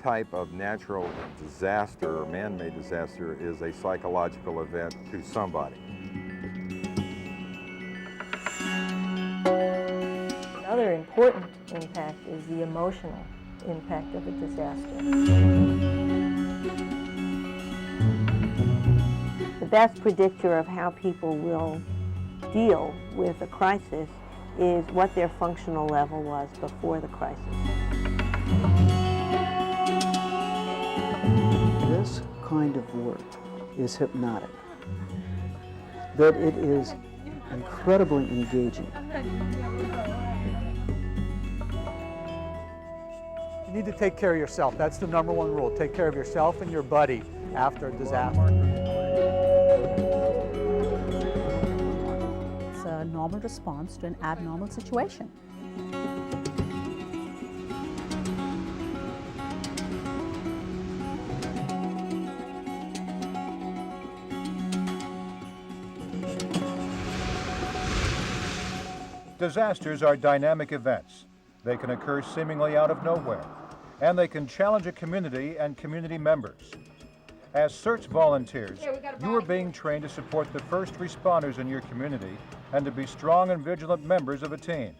type of natural disaster or man-made disaster is a psychological event to somebody. Another important impact is the emotional impact of a disaster. The best predictor of how people will deal with a crisis is what their functional level was before the crisis. This kind of work is hypnotic, that it is incredibly engaging. You need to take care of yourself. That's the number one rule. Take care of yourself and your buddy after a disaster. It's a normal response to an abnormal situation. Disasters are dynamic events. They can occur seemingly out of nowhere, and they can challenge a community and community members. As CERT volunteers, you are being trained to support the first responders in your community and to be strong and vigilant members of a team.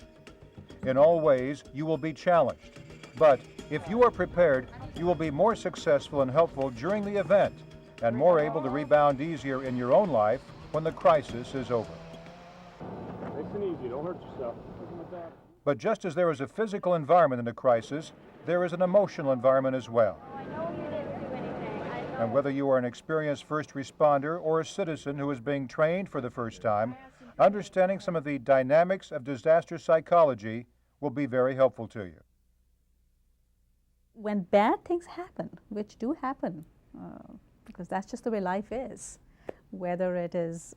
In all ways, you will be challenged, but if you are prepared, you will be more successful and helpful during the event and more able to rebound easier in your own life when the crisis is over. Nice and easy, don't hurt yourself. But just as there is a physical environment in a crisis, there is an emotional environment as well. And whether you are an experienced first responder or a citizen who is being trained for the first time, understanding some of the dynamics of disaster psychology will be very helpful to you. When bad things happen, which do happen, because that's just the way life is, whether it is,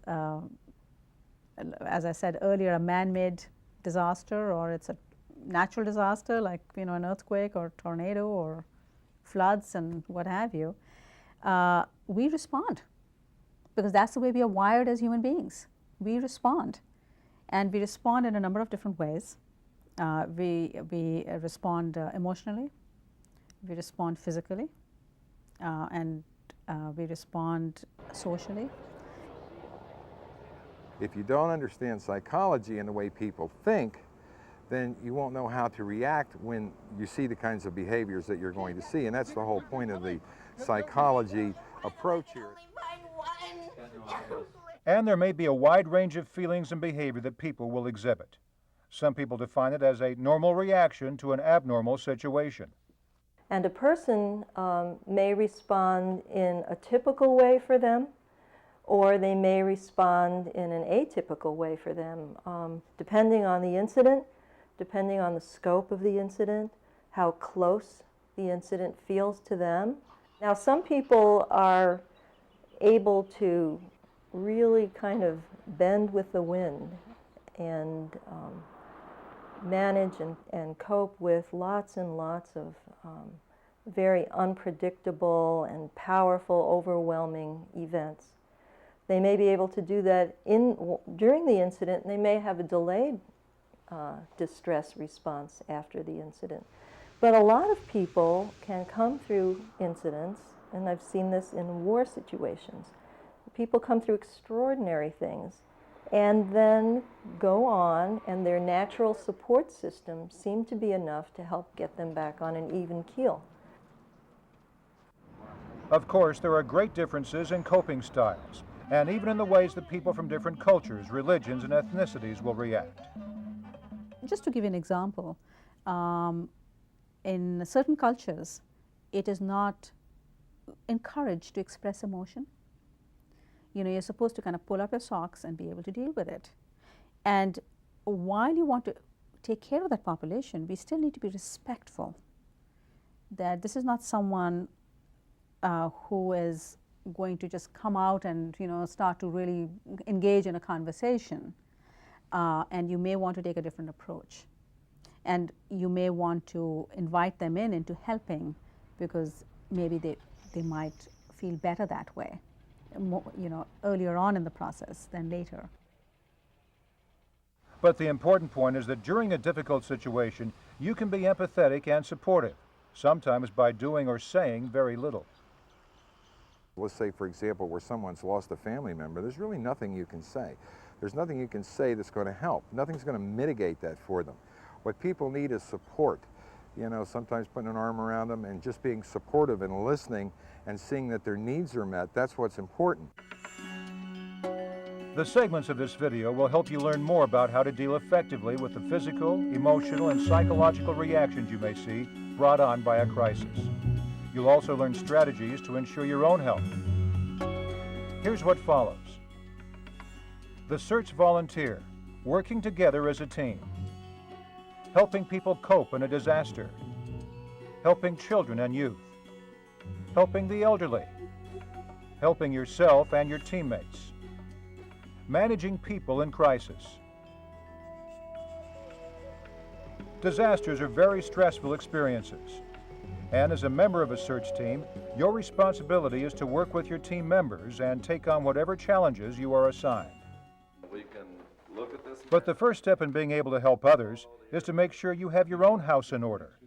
as I said earlier, a man-made disaster or it's a natural disaster like an earthquake or tornado or floods and what have you, we respond because that's the way we are wired as human beings. We respond, and we respond in a number of different ways. We respond emotionally, we respond physically, and we respond socially. If you don't understand psychology and the way people think, then you won't know how to react when you see the kinds of behaviors that you're going to see. And that's the whole point of the psychology approach here. And there may be a wide range of feelings and behavior that people will exhibit. Some people define it as a normal reaction to an abnormal situation. And a person may respond in a typical way for them, or they may respond in an atypical way for them, depending on the incident, depending on the scope of the incident, how close the incident feels to them. Now, some people are able to really kind of bend with the wind and manage and cope with lots and lots of very unpredictable and powerful, overwhelming events. They may be able to do that during the incident, and they may have a delayed distress response after the incident. But a lot of people can come through incidents, and I've seen this in war situations. People come through extraordinary things and then go on, and their natural support system seem to be enough to help get them back on an even keel. Of course, there are great differences in coping styles, and even in the ways that people from different cultures, religions, and ethnicities will react. Just to give you an example, in certain cultures, it is not encouraged to express emotion. You're supposed to kind of pull up your socks and be able to deal with it. And while you want to take care of that population, we still need to be respectful that this is not someone who is going to just come out and start to really engage in a conversation, and you may want to take a different approach, and you may want to invite them into helping because maybe they might feel better that way, earlier on in the process than later. But the important point is that during a difficult situation, you can be empathetic and supportive, sometimes by doing or saying very little. Let's say, for example, where someone's lost a family member, there's really nothing you can say. There's nothing you can say that's going to help. Nothing's going to mitigate that for them. What people need is support. You know, sometimes putting an arm around them and just being supportive and listening and seeing that their needs are met, that's what's important. The segments of this video will help you learn more about how to deal effectively with the physical, emotional, and psychological reactions you may see brought on by a crisis. You'll also learn strategies to ensure your own health. Here's what follows. The CERT volunteer, working together as a team. Helping people cope in a disaster. Helping children and youth. Helping the elderly. Helping yourself and your teammates. Managing people in crisis. Disasters are very stressful experiences. And as a member of a CERT team, your responsibility is to work with your team members and take on whatever challenges you are assigned. But the first step in being able to help others is to make sure you have your own house in order.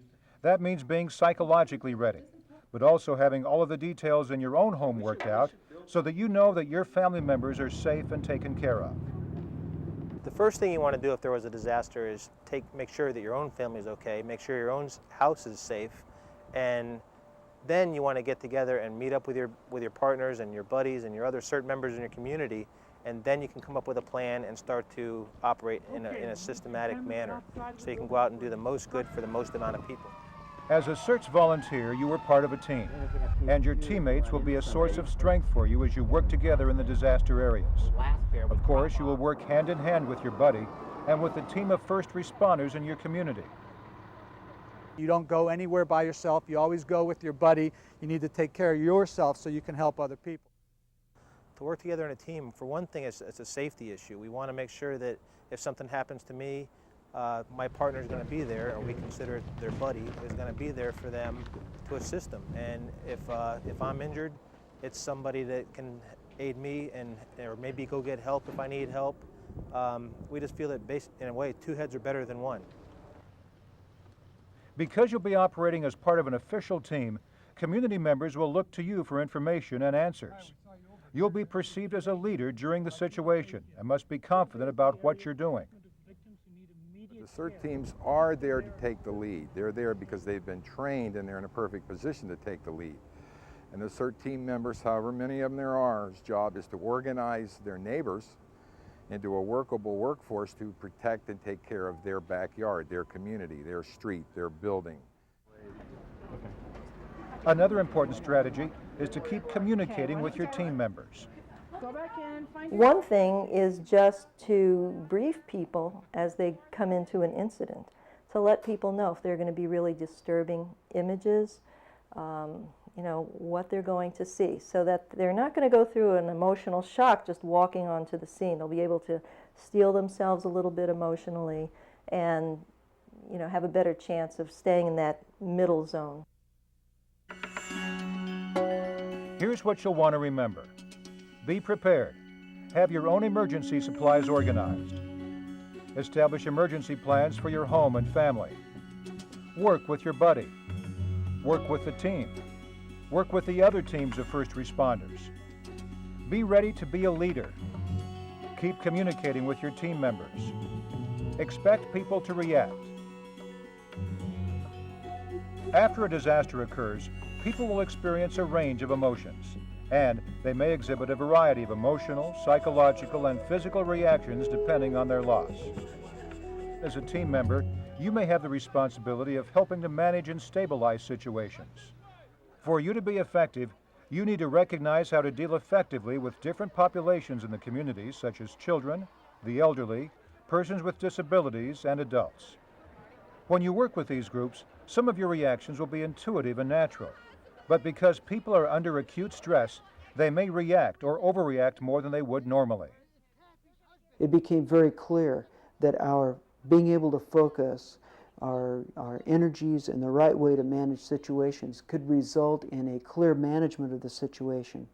That means being psychologically ready, but also having all of the details in your own home worked out so that you know that your family members are safe and taken care of. The first thing you want to do if there was a disaster is make sure that your own family is okay, make sure your own house is safe, and then you want to get together and meet up with your partners and your buddies and your other CERT members in your community, and then you can come up with a plan and start to operate in a systematic manner so you can go out and do the most good for the most amount of people. As a CERT volunteer, you are part of a team, and your teammates will be a source of strength for you as you work together in the disaster areas. Of course, you will work hand in hand with your buddy and with the team of first responders in your community. You don't go anywhere by yourself. You always go with your buddy. You need to take care of yourself so you can help other people. To work together in a team, for one thing, it's a safety issue. We want to make sure that if something happens to me, my partner is going to be there, or we consider it their buddy, is going to be there for them to assist them. And if I'm injured, it's somebody that can aid me or maybe go get help if I need help. We just feel that in a way, two heads are better than one. Because you'll be operating as part of an official team, community members will look to you for information and answers. You'll be perceived as a leader during the situation and must be confident about what you're doing. The CERT teams are there to take the lead. They're there because they've been trained and they're in a perfect position to take the lead. And the CERT team members, however many of them there are, whose job is to organize their neighbors into a workable workforce to protect and take care of their backyard, their community, their street, their building. Another important strategy is to keep communicating with your team members. One thing is just to brief people as they come into an incident, to let people know if they're going to be really disturbing images, you know, what they're going to see, so that they're not going to go through an emotional shock just walking onto the scene. They'll be able to steel themselves a little bit emotionally and, you know, have a better chance of staying in that middle zone. Here's what you'll want to remember. Be prepared. Have your own emergency supplies organized. Establish emergency plans for your home and family. Work with your buddy. Work with the team. Work with the other teams of first responders. Be ready to be a leader. Keep communicating with your team members. Expect people to react. After a disaster occurs, people will experience a range of emotions, and they may exhibit a variety of emotional, psychological, and physical reactions depending on their loss. As a team member, you may have the responsibility of helping to manage and stabilize situations. For you to be effective, you need to recognize how to deal effectively with different populations in the community, such as children, the elderly, persons with disabilities, and adults. When you work with these groups, some of your reactions will be intuitive and natural. But because people are under acute stress, they may react or overreact more than they would normally. It became very clear that our being able to focus our energies in the right way to manage situations could result in a clear management of the situation,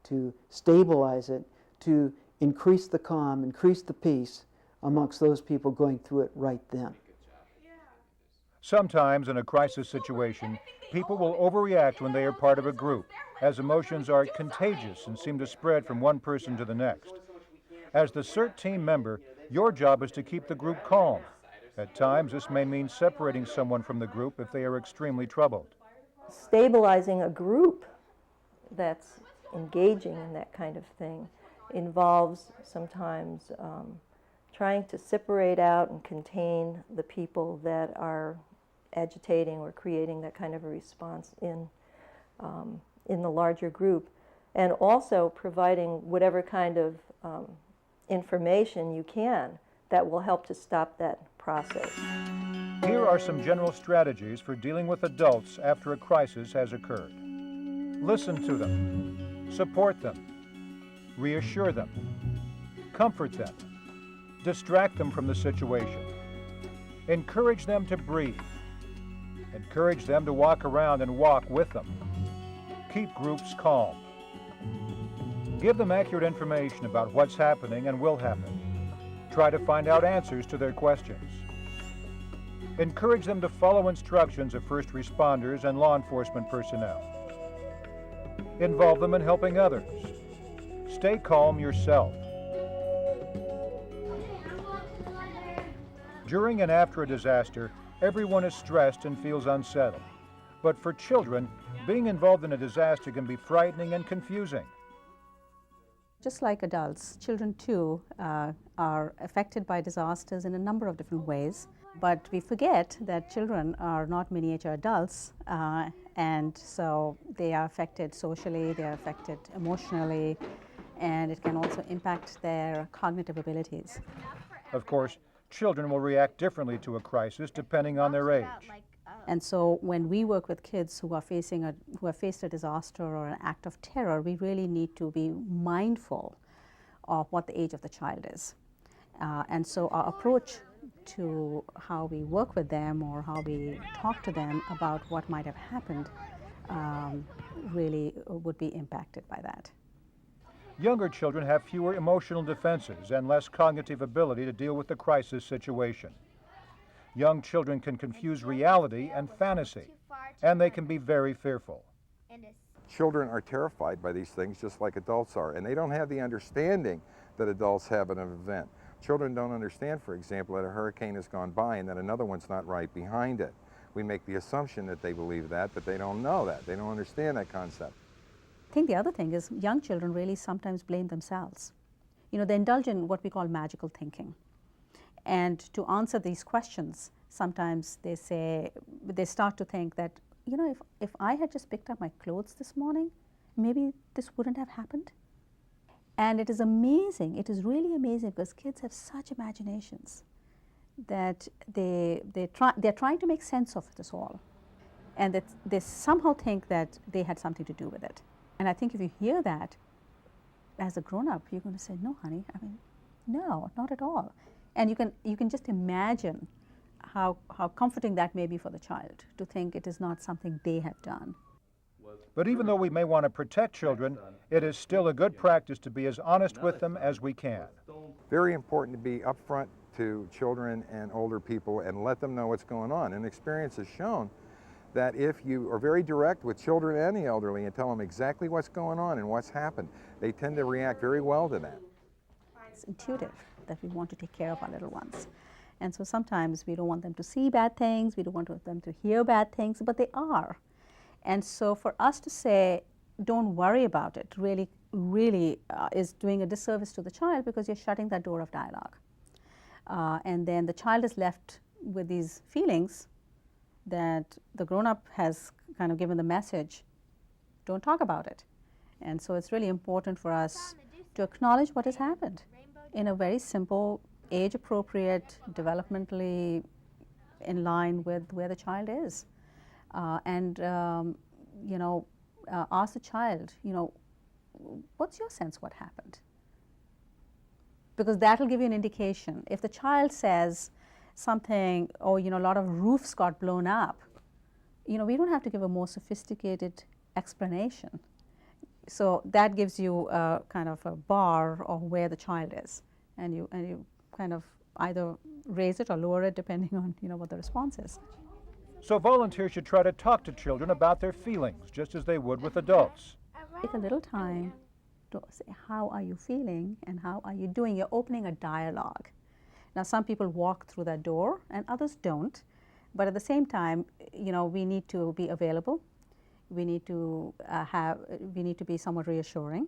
to stabilize it, to increase the calm, increase the peace amongst those people going through it right then. Sometimes in a crisis situation, people will overreact when they are part of a group, as emotions are contagious and seem to spread from one person to the next. As the CERT team member, your job is to keep the group calm. At times, this may mean separating someone from the group if they are extremely troubled. Stabilizing a group that's engaging in that kind of thing involves sometimes trying to separate out and contain the people that are agitating or creating that kind of a response in the larger group, and also providing whatever kind of information you can that will help to stop that process. Here are some general strategies for dealing with adults after a crisis has occurred. Listen to them, support them, reassure them, comfort them, distract them from the situation, encourage them to breathe, encourage them to walk around and walk with them, keep groups calm, give them accurate information about what's happening and will happen, try to find out answers to their questions, encourage them to follow instructions of first responders and law enforcement personnel, involve them in helping others, stay calm yourself. During and after a disaster, everyone is stressed and feels unsettled. But for children, being involved in a disaster can be frightening and confusing. Just like adults, children too are affected by disasters in a number of different ways. But we forget that children are not miniature adults, and so they are affected socially, they are affected emotionally, and it can also impact their cognitive abilities. Of course, children will react differently to a crisis depending on their age. And so when we work with kids who have faced a disaster or an act of terror, we really need to be mindful of what the age of the child is. And so our approach to how we work with them or how we talk to them about what might have happened really would be impacted by that. Younger children have fewer emotional defenses and less cognitive ability to deal with the crisis situation. Young children can confuse reality and fantasy, and they can be very fearful. Children are terrified by these things just like adults are, and they don't have the understanding that adults have in an event. Children don't understand, for example, that a hurricane has gone by and that another one's not right behind it. We make the assumption that they believe that, but they don't know that. They don't understand that concept. I think the other thing is young children really sometimes blame themselves. You know, they indulge in what we call magical thinking. And to answer these questions, sometimes they start to think that, you know, if I had just picked up my clothes this morning, maybe this wouldn't have happened. And it is amazing, it is really amazing, because kids have such imaginations that they're trying to make sense of this all. And that they somehow think that they had something to do with it. And I think if you hear that, as a grown-up, you're going to say, no, honey, I mean, no, not at all. And you can just imagine how comforting that may be for the child to think it is not something they have done. But even though we may want to protect children, it is still a good practice to be as honest with them as we can. Very important to be upfront to children and older people and let them know what's going on. And experience has shown that if you are very direct with children and the elderly and tell them exactly what's going on and what's happened, they tend to react very well to that. It's intuitive that we want to take care of our little ones. And so sometimes we don't want them to see bad things, we don't want them to hear bad things, but they are. And so for us to say, don't worry about it, really is doing a disservice to the child, because you're shutting that door of dialogue. And then the child is left with these feelings that the grown-up has kind of given the message, don't talk about it. And so it's really important for us to acknowledge what has happened in a very simple, age-appropriate, developmentally in line with where the child is. Ask the child, what's your sense what happened? Because that will give you an indication. If the child says something, a lot of roofs got blown up, we don't have to give a more sophisticated explanation. So that gives you a kind of a bar of where the child is, and you kind of either raise it or lower it depending on what the response is. So volunteers should try to talk to children about their feelings, just as they would with adults. Take a little time to say, how are you feeling and how are you doing? You're opening a dialogue. Now, some people walk through that door and others don't, but at the same time, you know, we need to be available. We need to be somewhat reassuring.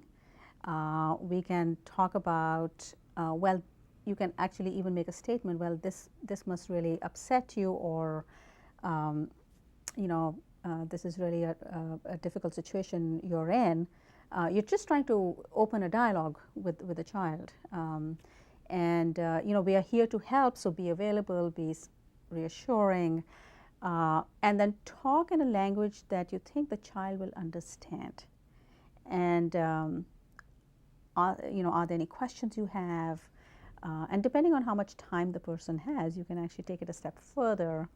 We can talk about, well, you can actually even make a statement, well, this must really upset you, or, you know, this is really a difficult situation you're in. You're just trying to open a dialogue with the child. You know, we are here to help, so be available, be reassuring, and then talk in a language that you think the child will understand. And you know, are there any questions you have? And depending on how much time the person has, you can actually take it a step further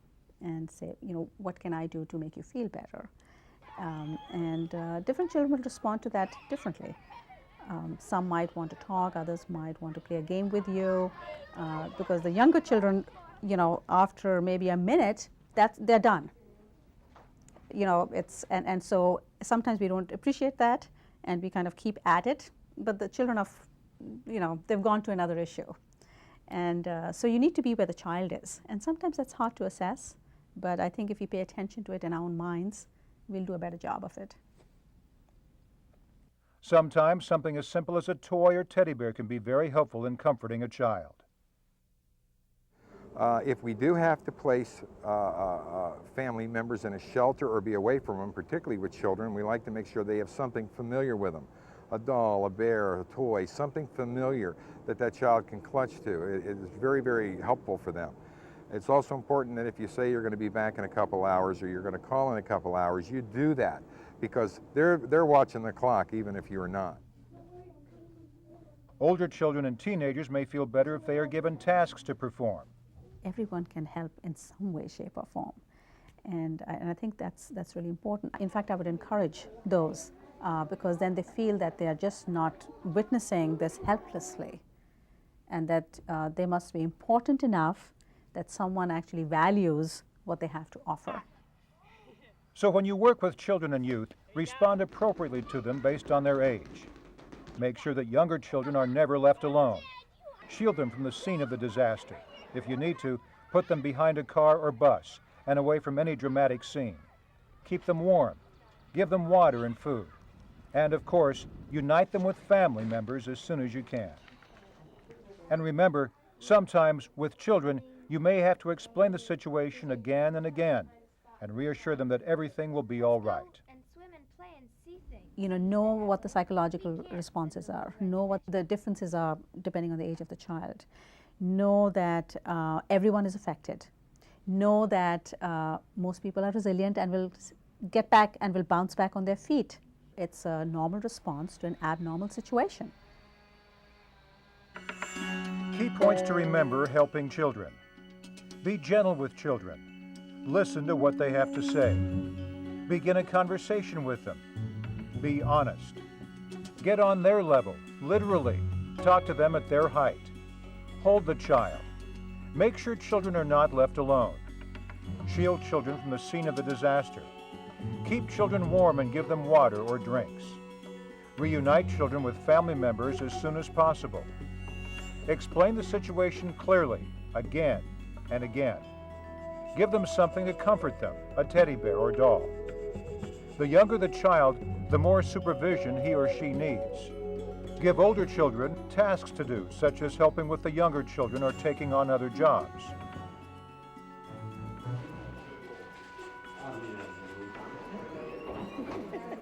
and say, you know, what can I do to make you feel better? Different children will respond to that differently. Some might want to talk, others might want to play a game with you, because the younger children, you know, after maybe a minute, they're done. You know, and so sometimes we don't appreciate that, and we kind of keep at it. But the children of, you know, they've gone to another issue, and so you need to be where the child is. And sometimes that's hard to assess, but I think if we pay attention to it in our own minds, we'll do a better job of it. Sometimes something as simple as a toy or teddy bear can be very helpful in comforting a child. If we do have to place family members in a shelter or be away from them, particularly with children, we like to make sure they have something familiar with them. A doll, a bear, a toy, something familiar that child can clutch to. It is very, very helpful for them. It's also important that if you say you're going to be back in a couple hours or you're going to call in a couple hours, you do that, because they're watching the clock even if you're not. Older children and teenagers may feel better if they are given tasks to perform. Everyone can help in some way, shape, or form, and I think that's really important. In fact, I would encourage those, because then they feel that they are just not witnessing this helplessly, and that they must be important enough that someone actually values what they have to offer. So when you work with children and youth, respond appropriately to them based on their age. Make sure that younger children are never left alone. Shield them from the scene of the disaster. If you need to, put them behind a car or bus and away from any dramatic scene. Keep them warm. Give them water and food. And of course, unite them with family members as soon as you can. And remember, sometimes with children, you may have to explain the situation again and again and reassure them that everything will be all right. You know what the psychological responses are, know what the differences are depending on the age of the child. Know that everyone is affected. Know that most people are resilient and will get back and will bounce back on their feet. It's a normal response to an abnormal situation. Key points to remember helping children. Be gentle with children. Listen to what they have to say. Begin a conversation with them. Be honest. Get on their level, literally. Talk to them at their height. Hold the child. Make sure children are not left alone. Shield children from the scene of the disaster. Keep children warm and give them water or drinks. Reunite children with family members as soon as possible. Explain the situation clearly, again and again. Give them something to comfort them, a teddy bear or doll. The younger the child, the more supervision he or she needs. Give older children tasks to do, such as helping with the younger children or taking on other jobs.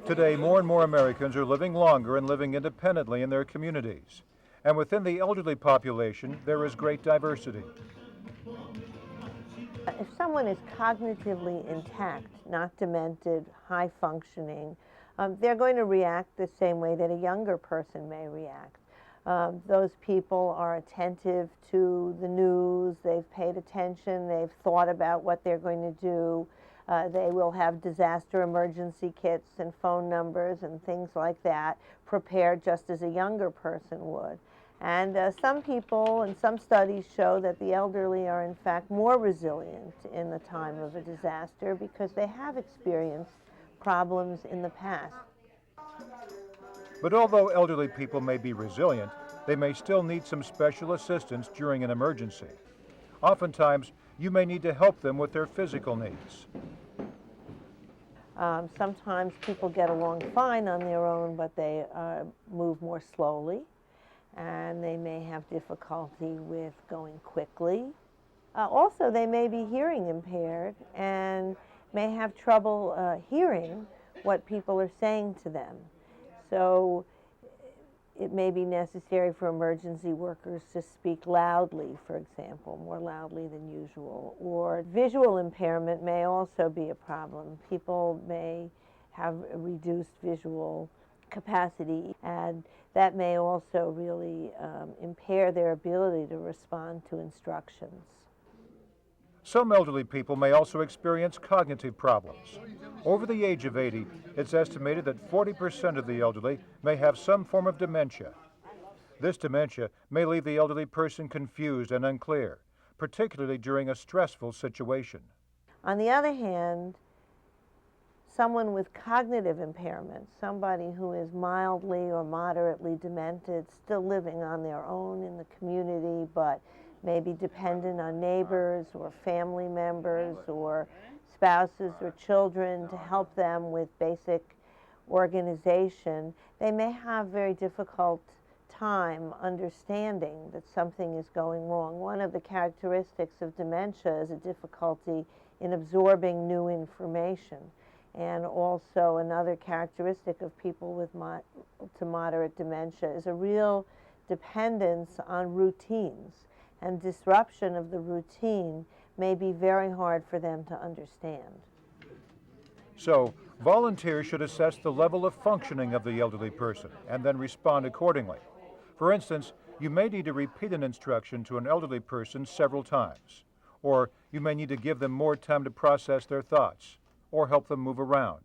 Today, more and more Americans are living longer and living independently in their communities. And within the elderly population, there is great diversity. If someone is cognitively intact, not demented, high functioning, they're going to react the same way that a younger person may react. Those people are attentive to the news, they've paid attention, they've thought about what they're going to do. They will have disaster emergency kits and phone numbers and things like that prepared just as a younger person would. And some people and some studies show that the elderly are in fact more resilient in the time of a disaster because they have experienced problems in the past. But although elderly people may be resilient, they may still need some special assistance during an emergency. Oftentimes, you may need to help them with their physical needs. Sometimes people get along fine on their own, but they move more slowly, and they may have difficulty with going quickly. Also, they may be hearing impaired and may have trouble hearing what people are saying to them. So it may be necessary for emergency workers to speak loudly, for example, more loudly than usual. Or visual impairment may also be a problem. People may have a reduced visual capacity, and that may also really impair their ability to respond to instructions. Some elderly people may also experience cognitive problems. Over the age of 80, it's estimated that 40% of the elderly may have some form of dementia. This dementia may leave the elderly person confused and unclear, particularly during a stressful situation. On the other hand, someone with cognitive impairment, somebody who is mildly or moderately demented, still living on their own in the community, but maybe dependent on neighbors or family members or spouses or children to help them with basic organization, they may have very difficult time understanding that something is going wrong. One of the characteristics of dementia is a difficulty in absorbing new information. And also another characteristic of people with to moderate dementia is a real dependence on routines. And disruption of the routine may be very hard for them to understand. So, volunteers should assess the level of functioning of the elderly person and then respond accordingly. For instance, you may need to repeat an instruction to an elderly person several times, or you may need to give them more time to process their thoughts, or help them move around.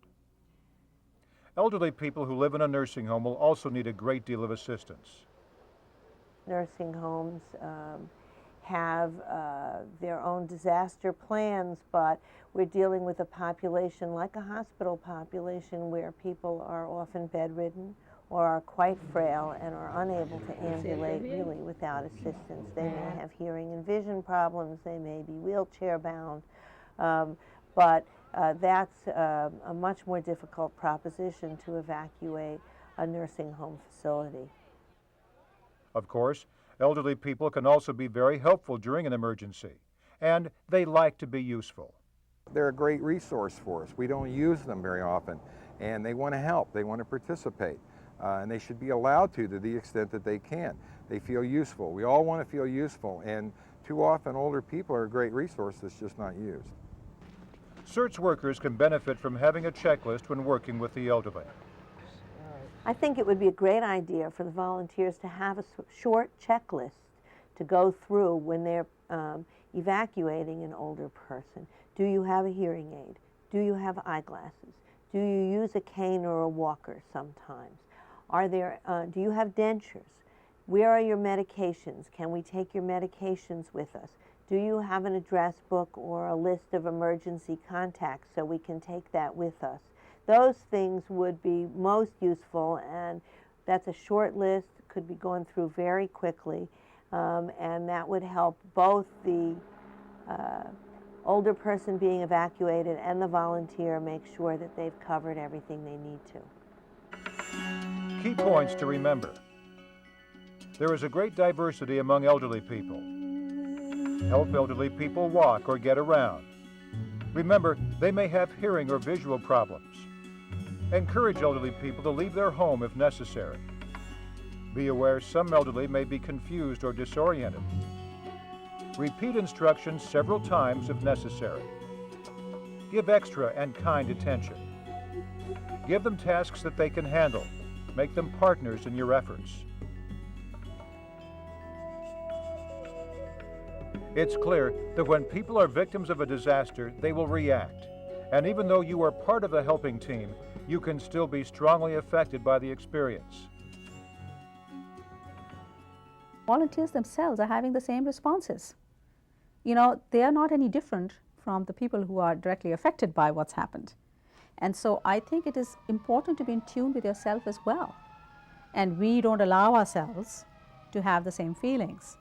Elderly people who live in a nursing home will also need a great deal of assistance. Nursing homes have their own disaster plans, but we're dealing with a population like a hospital population where people are often bedridden or are quite frail and are unable to ambulate really without assistance. They may have hearing and vision problems, they may be wheelchair bound, but that's a much more difficult proposition to evacuate a nursing home facility. Of course, elderly people can also be very helpful during an emergency, and they like to be useful. They're a great resource for us. We don't use them very often, and they want to help, they want to participate, and they should be allowed to the extent that they can. They feel useful. We all want to feel useful, and too often older people are a great resource that's just not used. CERT's workers can benefit from having a checklist when working with the elderly. I think it would be a great idea for the volunteers to have a short checklist to go through when they're evacuating an older person. Do you have a hearing aid? Do you have eyeglasses? Do you use a cane or a walker sometimes? Do you have dentures? Where are your medications? Can we take your medications with us? Do you have an address book or a list of emergency contacts so we can take that with us? Those things would be most useful, and that's a short list, could be gone through very quickly, and that would help both the older person being evacuated and the volunteer make sure that they've covered everything they need to. Key points to remember. There is a great diversity among elderly people. Help elderly people walk or get around. Remember, they may have hearing or visual problems. Encourage elderly people to leave their home if necessary. Be aware some elderly may be confused or disoriented. Repeat instructions several times if necessary. Give extra and kind attention. Give them tasks that they can handle. Make them partners in your efforts. It's clear that when people are victims of a disaster, they will react. And even though you are part of the helping team, you can still be strongly affected by the experience. Volunteers themselves are having the same responses. You know, they are not any different from the people who are directly affected by what's happened. And so I think it is important to be in tune with yourself as well. And we don't allow ourselves to have the same feelings.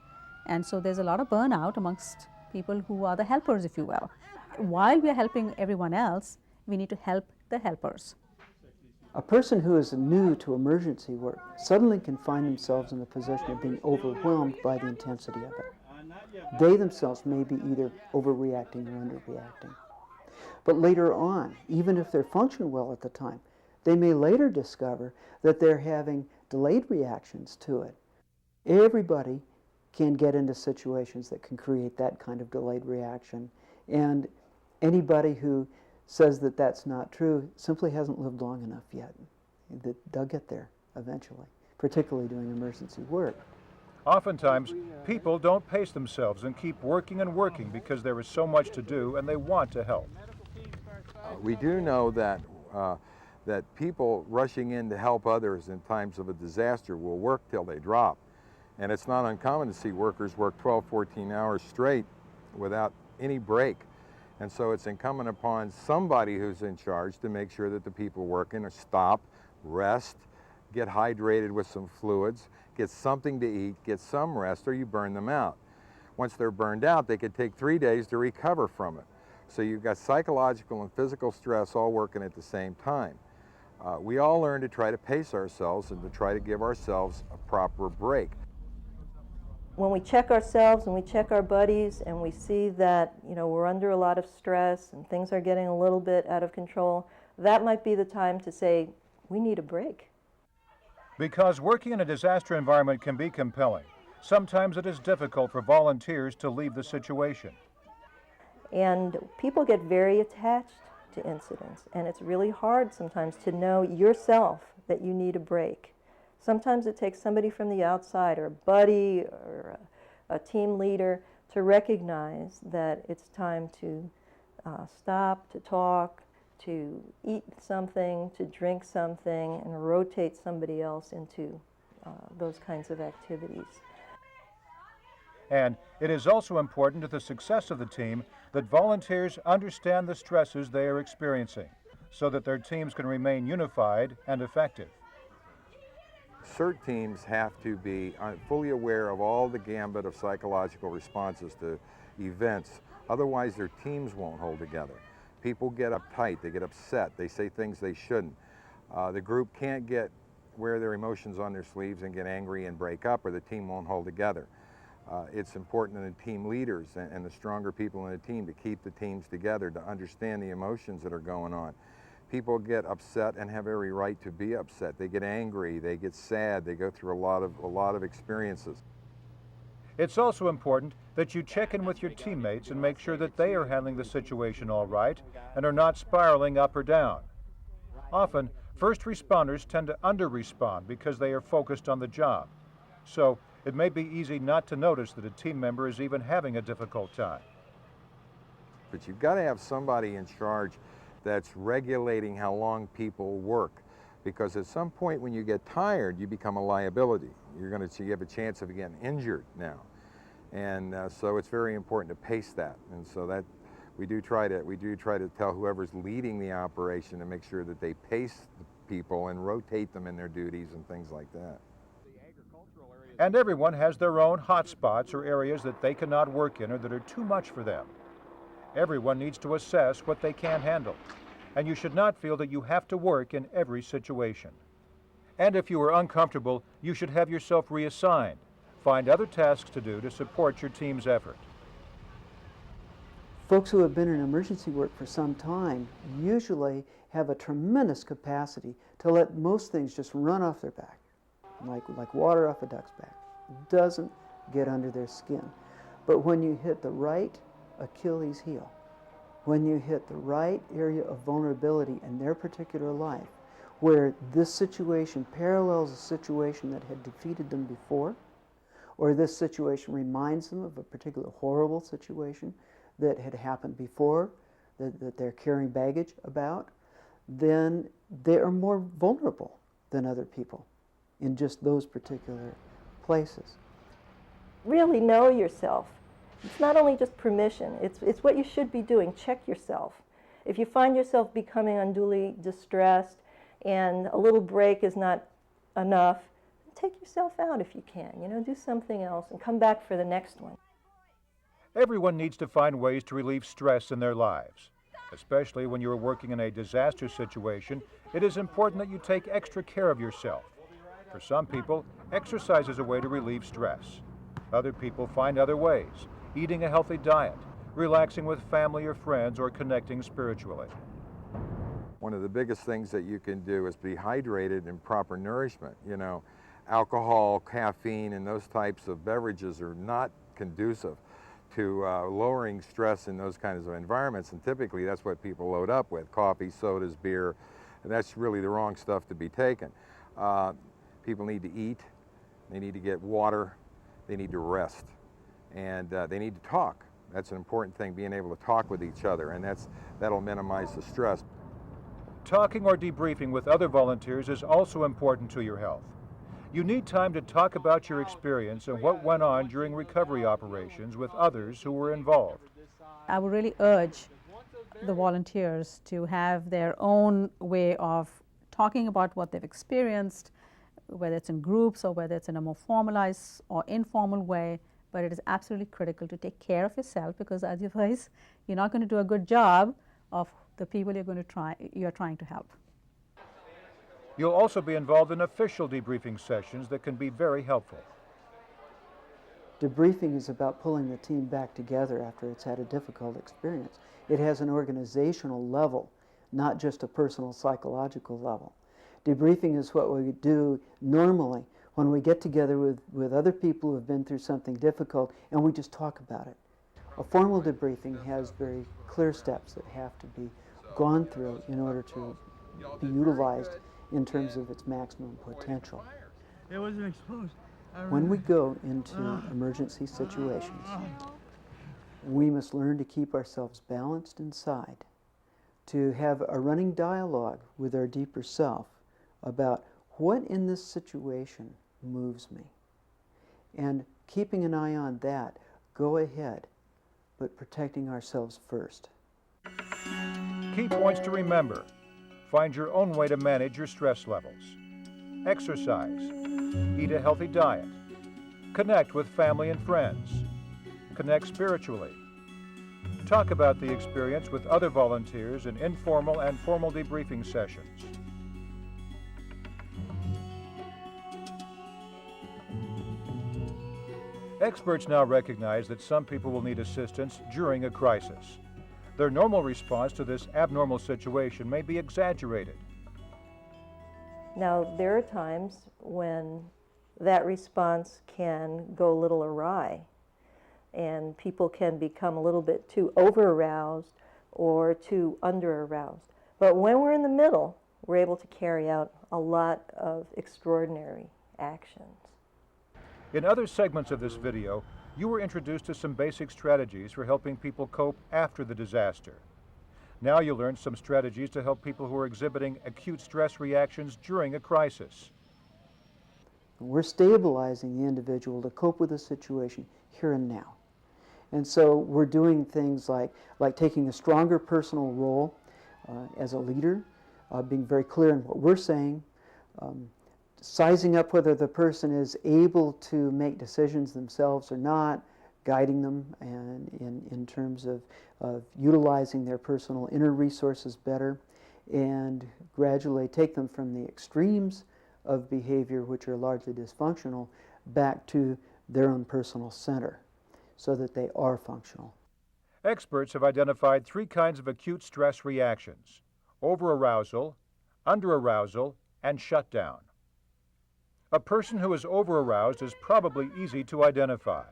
And so there's a lot of burnout amongst people who are the helpers, if you will. While we are helping everyone else, we need to help the helpers. A person who is new to emergency work suddenly can find themselves in the position of being overwhelmed by the intensity of it. They themselves may be either overreacting or underreacting. But later on, even if they're functioning well at the time, they may later discover that they're having delayed reactions to it. Everybody can get into situations that can create that kind of delayed reaction. And anybody who says that that's not true simply hasn't lived long enough yet. They'll get there eventually, particularly doing emergency work. Oftentimes, people don't pace themselves and keep working and working because there is so much to do and they want to help. We do know that that people rushing in to help others in times of a disaster will work till they drop. And it's not uncommon to see workers work 12, 14 hours straight without any break. And so it's incumbent upon somebody who's in charge to make sure that the people working stop, rest, get hydrated with some fluids, get something to eat, get some rest, or you burn them out. Once they're burned out, they could take 3 days to recover from it. So you've got psychological and physical stress all working at the same time. We all learn to try to pace ourselves and to try to give ourselves a proper break. When we check ourselves and we check our buddies and we see that, you know, we're under a lot of stress and things are getting a little bit out of control, that might be the time to say, we need a break. Because working in a disaster environment can be compelling, sometimes it is difficult for volunteers to leave the situation. And people get very attached to incidents, and it's really hard sometimes to know yourself that you need a break. Sometimes it takes somebody from the outside, or a buddy, or a team leader, to recognize that it's time to stop, to talk, to eat something, to drink something, and rotate somebody else into those kinds of activities. And it is also important to the success of the team that volunteers understand the stresses they are experiencing so that their teams can remain unified and effective. CERT teams have to be fully aware of all the gambit of psychological responses to events. Otherwise, their teams won't hold together. People get uptight, they get upset, they say things they shouldn't. The group can't wear their emotions on their sleeves and get angry and break up, or the team won't hold together. It's important in the team leaders and the stronger people in the team to keep the teams together, to understand the emotions that are going on. People get upset and have every right to be upset. They get angry, they get sad, they go through a lot of experiences. It's also important that you check in with your teammates and make sure that they are handling the situation all right and are not spiraling up or down. Often, first responders tend to under-respond because they are focused on the job. So, it may be easy not to notice that a team member is even having a difficult time. But you've got to have somebody in charge that's regulating how long people work, because at some point when you get tired, you become a liability. You have a chance of getting injured now, and so it's very important to pace that. And so that we do try to tell whoever's leading the operation to make sure that they pace the people and rotate them in their duties and things like that. And everyone has their own hot spots or areas that they cannot work in or that are too much for them. Everyone needs to assess what they can handle, and you should not feel that you have to work in every situation. And if you are uncomfortable, you should have yourself reassigned. Find other tasks to do to support your team's effort. Folks who have been in emergency work for some time usually have a tremendous capacity to let most things just run off their back, like water off a duck's back. It doesn't get under their skin. But when you hit the right Achilles heel, when you hit the right area of vulnerability in their particular life, where this situation parallels a situation that had defeated them before, or this situation reminds them of a particular horrible situation that had happened before, that they're carrying baggage about, then they are more vulnerable than other people in just those particular places. really know yourself. It's not only just permission, it's what you should be doing. Check yourself. If you find yourself becoming unduly distressed and a little break is not enough, take yourself out if you can. You know, do something else and come back for the next one. Everyone needs to find ways to relieve stress in their lives. Especially when you're working in a disaster situation, it is important that you take extra care of yourself. For some people, exercise is a way to relieve stress. Other people find other ways, eating a healthy diet, relaxing with family or friends, or connecting spiritually. One of the biggest things that you can do is be hydrated and proper nourishment. You know, alcohol, caffeine, and those types of beverages are not conducive to lowering stress in those kinds of environments, and typically that's what people load up with: coffee, sodas, beer, and that's really the wrong stuff to be taken. People need to eat, they need to get water, they need to rest, and they need to talk. That's an important thing, being able to talk with each other, and that'll minimize the stress. Talking or debriefing with other volunteers is also important to your health. You need time to talk about your experience and what went on during recovery operations with others who were involved. I would really urge the volunteers to have their own way of talking about what they've experienced, whether it's in groups or whether it's in a more formalized or informal way, but it is absolutely critical to take care of yourself, because otherwise you're not going to do a good job of the people you're trying to help. You'll also be involved in official debriefing sessions that can be very helpful. Debriefing is about pulling the team back together after it's had a difficult experience. It has an organizational level, not just a personal psychological level. Debriefing is what we do normally when we get together with other people who have been through something difficult and we just talk about it. A formal debriefing has very clear steps that have to be gone through in order to be utilized in terms of its maximum potential. It wasn't exposed. When we go into emergency situations, we must learn to keep ourselves balanced inside, to have a running dialogue with our deeper self about what in this situation moves me. And keeping an eye on that, go ahead, but protecting ourselves first. Key points to remember: find your own way to manage your stress levels. Exercise. Eat a healthy diet. Connect with family and friends. Connect spiritually. Talk about the experience with other volunteers in informal and formal debriefing sessions. Experts now recognize that some people will need assistance during a crisis. Their normal response to this abnormal situation may be exaggerated. Now, there are times when that response can go a little awry, and people can become a little bit too over-aroused or too under-aroused. But when we're in the middle, we're able to carry out a lot of extraordinary actions. In other segments of this video, you were introduced to some basic strategies for helping people cope after the disaster. Now you'll learn some strategies to help people who are exhibiting acute stress reactions during a crisis. We're stabilizing the individual to cope with the situation here and now. And so we're doing things like taking a stronger personal role as a leader, being very clear in what we're saying, sizing up whether the person is able to make decisions themselves or not, guiding them and in terms of utilizing their personal inner resources better, and gradually take them from the extremes of behavior, which are largely dysfunctional, back to their own personal center so that they are functional. Experts have identified 3 kinds of acute stress reactions: overarousal, underarousal, and shutdown. A person who is overaroused is probably easy to identify.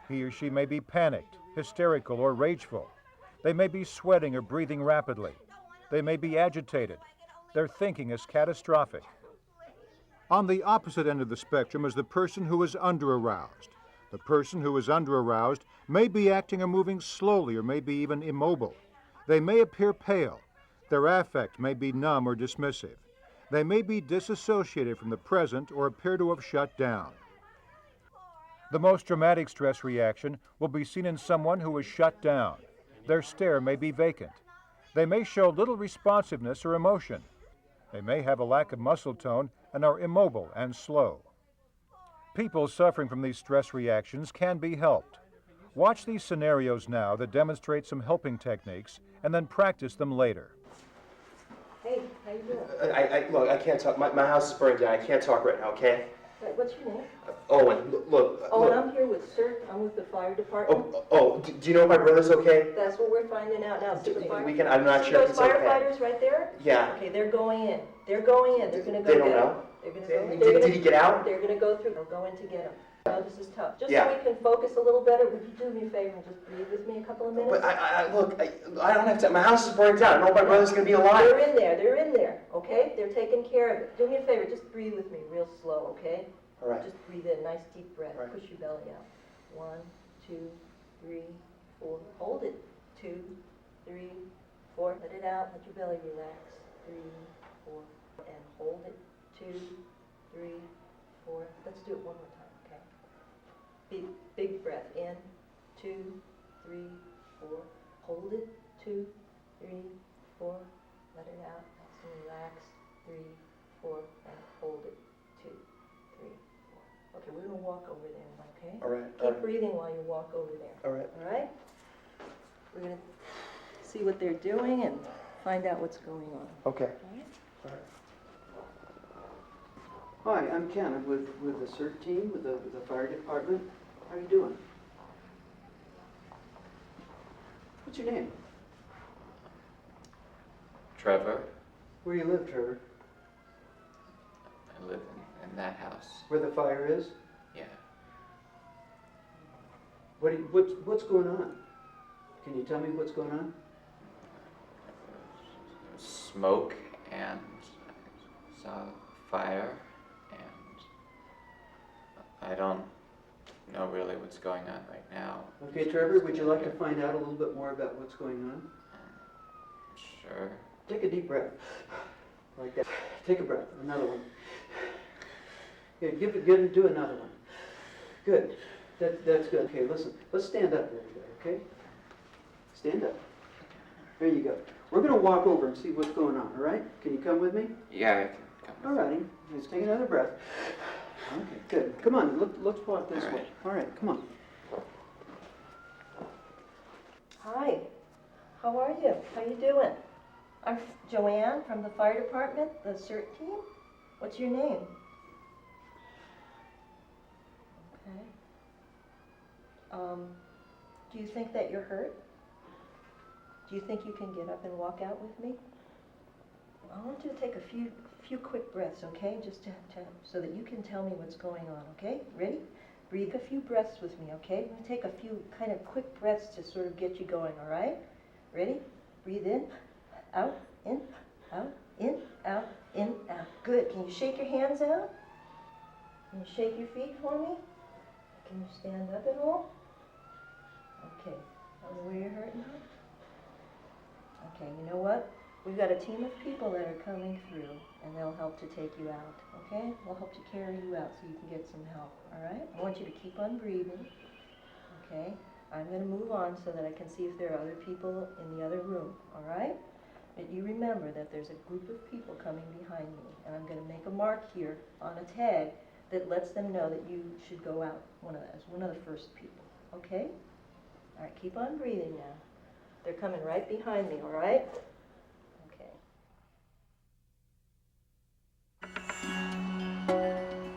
He or she may be panicked, hysterical, or rageful. They may be sweating or breathing rapidly. They may be agitated. Their thinking is catastrophic. On the opposite end of the spectrum is the person who is underaroused. The person who is underaroused may be acting or moving slowly or may be even immobile. They may appear pale. Their affect may be numb or dismissive. They may be disassociated from the present or appear to have shut down. The most dramatic stress reaction will be seen in someone who is shut down. Their stare may be vacant. They may show little responsiveness or emotion. They may have a lack of muscle tone and are immobile and slow. People suffering from these stress reactions can be helped. Watch these scenarios now that demonstrate some helping techniques and then practice them later. Hey, how you doing? Look, I can't talk. My house is burning down. I can't talk right now, okay? Right, what's your name? Owen, look. Owen, I'm here with CERT. I'm with the fire department. Do you know if my brother's okay? That's what we're finding out now. See the fire? I'm not See sure if those it's okay. firefighters right there? Yeah. Okay, they're going in. They're going in. They're going to go They don't get 'em. know? They're going to go. Did he get out? They're going to go through. They'll go in to get him. No, this is tough. Just Yeah. so we can focus a little better, would you do me a favor and just breathe with me a couple of minutes? But I don't have to. My house is burning down. I don't know if my brother's going to be alive. They're in there. They're in there. Okay? They're taking care of it. Do me a favor. Just breathe with me real slow, okay? All right. Just breathe in. Nice deep breath. Right. Push your belly out. 1, 2, 3, 4. Hold it. 2, 3, 4. Let it out. Let your belly relax. 3, 4. And hold it. 2, 3, 4. Let's do it one more time, okay? Big breath. In. 2, 3, 4. Hold it. 2, 3, 4. Let it out. Nice and relaxed. 3, 4. And hold it. 2, 3, 4. Okay, we're going to walk over there, okay? All right. Keep breathing while you walk over there. All right. All right? We're going to see what they're doing and find out what's going on. Okay. All right? All right. Hi, I'm Ken. I'm with the CERT team, with the fire department. How are you doing? What's your name? Trevor. Where do you live, Trevor? I live in that house. Where the fire is? Yeah. What's going on? Can you tell me what's going on? Smoke and I saw fire and I don't know really what's going on right now. Okay, Trevor, would you like to find out a little bit more about what's going on? Sure. Take a deep breath. Like that. Take a breath. Another one. Yeah, do another one. Good. That's good. Okay, listen. Let's stand up there, okay? Stand up. There you go. We're going to walk over and see what's going on, all right? Can you come with me? Yeah, I can come. All righty. Let's take another breath. Okay, good. Come on, let's walk this way. All right, come on. Hi. How are you? How you doing? I'm Joanne from the fire department, the CERT team. What's your name? Okay. Do you think that you're hurt? Do you think you can get up and walk out with me? I want you to take a few quick breaths, okay? Just to so that you can tell me what's going on, okay? Ready? Breathe a few breaths with me, okay? I'm going to take a few kind of quick breaths to sort of get you going, all right? Ready? Breathe in, out, in, out, in, out, in, out. Good. Can you shake your hands out? Can you shake your feet for me? Can you stand up at all? Okay. Tell me where you're hurt now. Okay, you know what? We've got a team of people that are coming through, and they'll help to take you out, okay? We'll help to carry you out so you can get some help, all right? I want you to keep on breathing, okay? I'm going to move on so that I can see if there are other people in the other room, all right? But you remember that there's a group of people coming behind me, and I'm going to make a mark here on a tag that lets them know that you should go out as one of the first people, okay? All right, keep on breathing now. They're coming right behind me, all right?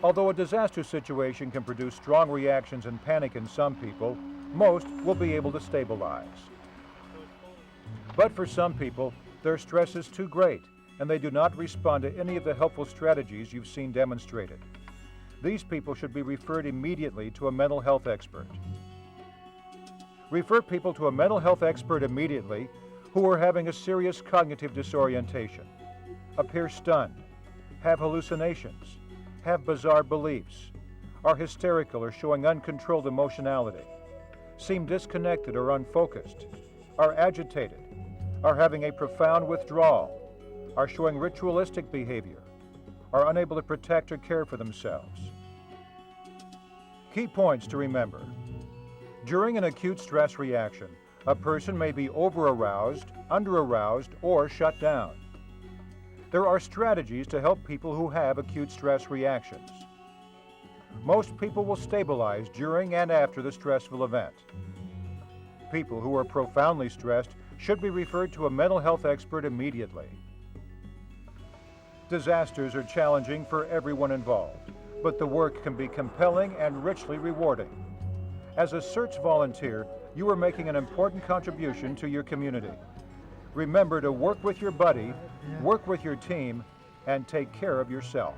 Although a disaster situation can produce strong reactions and panic in some people, most will be able to stabilize. But for some people, their stress is too great and they do not respond to any of the helpful strategies you've seen demonstrated. These people should be referred immediately to a mental health expert. Refer people to a mental health expert immediately who are having a serious cognitive disorientation, appear stunned, have hallucinations, have bizarre beliefs, are hysterical or showing uncontrolled emotionality, seem disconnected or unfocused, are agitated, are having a profound withdrawal, are showing ritualistic behavior, are unable to protect or care for themselves. Key points to remember. During an acute stress reaction, a person may be over-aroused, under-aroused, or shut down. There are strategies to help people who have acute stress reactions. Most people will stabilize during and after the stressful event. People who are profoundly stressed should be referred to a mental health expert immediately. Disasters are challenging for everyone involved, but the work can be compelling and richly rewarding. As a CERT volunteer, you are making an important contribution to your community. Remember to work with your buddy, work with your team, and take care of yourself.